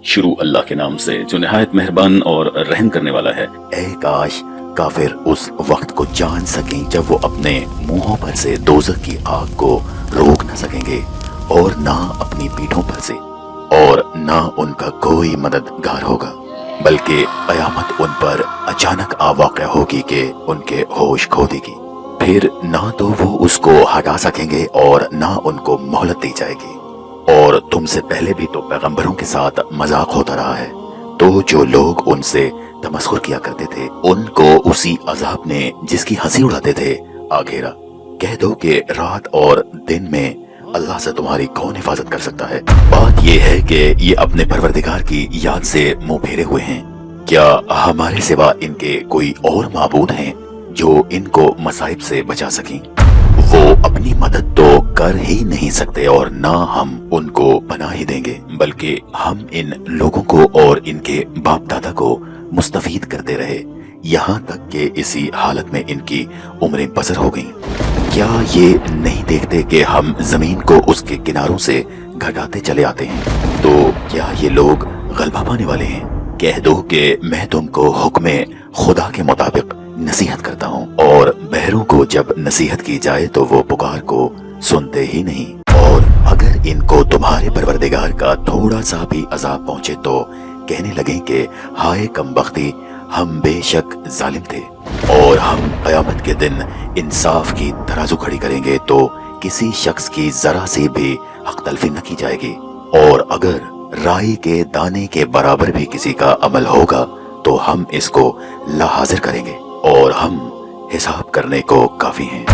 شروع اللہ کے نام سے جو نہایت مہربان اور رحم کرنے والا ہے۔ اے کاش کافر اس وقت کو جان سکیں جب وہ اپنے منہوں پر سے دوزخ کی آگ کو روک نہ سکیں گے، اور نہ اپنی پیٹھوں پر سے، اور نہ ان کا کوئی مددگار ہوگا، بلکہ قیامت ان پر اچانک آ واقع ہوگی کہ ان کے ہوش کھو دے گی۔ پھر نہ تو وہ اس کو ہٹا سکیں گے اور نہ ان کو مہلت دی جائے گی۔ اور تم سے پہلے بھی تو پیغمبروں کے ساتھ مذاق ہوتا رہا ہے، تو جو لوگ ان سے تمسخر کیا کرتے تھے ان کو اسی عذاب نے جس کی ہنسی اڑاتے تھے آ گھیرا۔ کہہ دو کہ رات اور دن میں اللہ سے تمہاری کون حفاظت کر سکتا ہے؟ بات یہ ہے کہ یہ اپنے پروردگار کی یاد سے منہ پھیرے ہوئے ہیں۔ کیا ہمارے سوا ان کے کوئی اور معبود ہیں جو ان کو مصائب سے بچا سکیں؟ وہ اپنی مدد تو کر ہی نہیں سکتے اور نہ ہم ان کو پناہ ہی دیں گے، بلکہ ہم ان لوگوں کو اور ان کے باپ دادا کو مستفید کرتے رہے یہاں تک کہ اسی حالت میں ان کی عمریں بسر ہو گئیں۔ کیا یہ نہیں دیکھتے کہ ہم زمین کو اس کے کناروں سے گھٹاتے چلے آتے ہیں؟ تو کیا یہ لوگ غلبہ پانے والے ہیں؟ کہہ دو کہ میں تم کو حکم خدا کے مطابق نصیحت کرتا ہوں، اور بہروں کو جب نصیحت کی جائے تو وہ پکار کو سنتے ہی نہیں، اور اگر ان کو تمہارے پروردگار کا تھوڑا سا بھی عذاب پہنچے تو کہنے لگیں کہ ہائے کم بختی، ہم بے شک ظالم تھے، اور ہم قیامت کے دن انصاف کی ترازو کھڑی کریں گے تو کسی شخص کی ذرا سی بھی حق تلفی نہ کی جائے گی، اور اگر رائی کے دانے کے برابر بھی کسی کا عمل ہوگا تو ہم اس کو لا حاضر کریں گے، اور ہم حساب کرنے کو کافی ہیں۔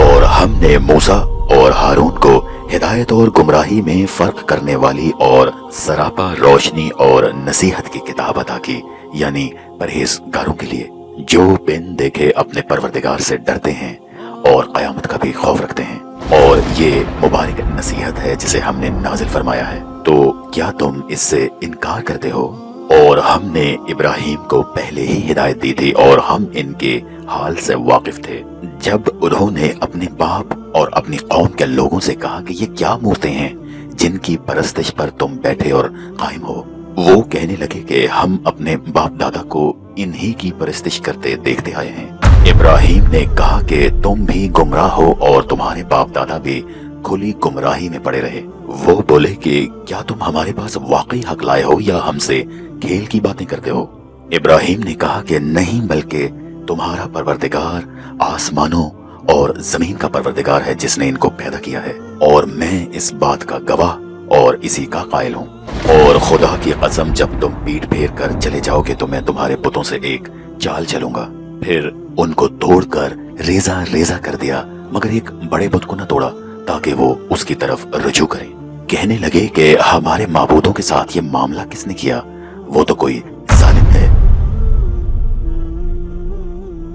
اور ہم نے موسیٰ اور ہارون کو ہدایت اور گمراہی میں فرق کرنے والی اور سراپا روشنی اور نصیحت کی کتاب عطا کی، یعنی پرہیزگاروں کے لیے جو بن دیکھے اپنے پروردگار سے ڈرتے ہیں اور قیامت کا بھی خوف رکھتے ہیں۔ اور یہ مبارک نصیحت ہے جسے ہم نے نازل فرمایا ہے، تو کیا تم اس سے انکار کرتے ہو؟ اور ہم نے ابراہیم کو پہلے ہی ہدایت دی تھی اور ہم ان کے حال سے واقف تھے جب انہوں نے اپنے باپ اور اپنی قوم کے لوگوں سے کہا کہ یہ کیا مورتیں ہیں جن کی پرستش پر تم بیٹھے اور قائم ہو؟ وہ کہنے لگے کہ ہم اپنے باپ دادا کو انہی کی پرستش کرتے دیکھتے آئے ہیں۔ ابراہیم نے کہا کہ تم بھی گمراہ ہو اور تمہارے باپ دادا بھی کھلی گمراہی میں پڑے رہے۔ وہ بولے کہ کیا تم ہمارے پاس واقعی حق لائے ہو یا ہم سے کھیل کی باتیں کرتے ہو؟ ابراہیم نے کہا کہ نہیں، بلکہ تمہارا پروردگار آسمانوں اور زمین کا پروردگار ہے جس نے ان کو پیدا کیا ہے، اور میں اس بات کا گواہ اور اسی کا قائل ہوں۔ اور خدا کی قسم جب تم پیٹ پھیر کر چلے جاؤ گے تو میں تمہارے بتوں سے ایک چال چلوں گا۔ پھر ان کو توڑ کر ریزہ ریزہ کر دیا، مگر ایک بڑے بت کو نہ توڑا تاکہ وہ اس کی طرف رجوع کریں۔ کہنے لگے کہ ہمارے معبودوں کے ساتھ یہ معاملہ کس نے کیا؟ وہ تو کوئی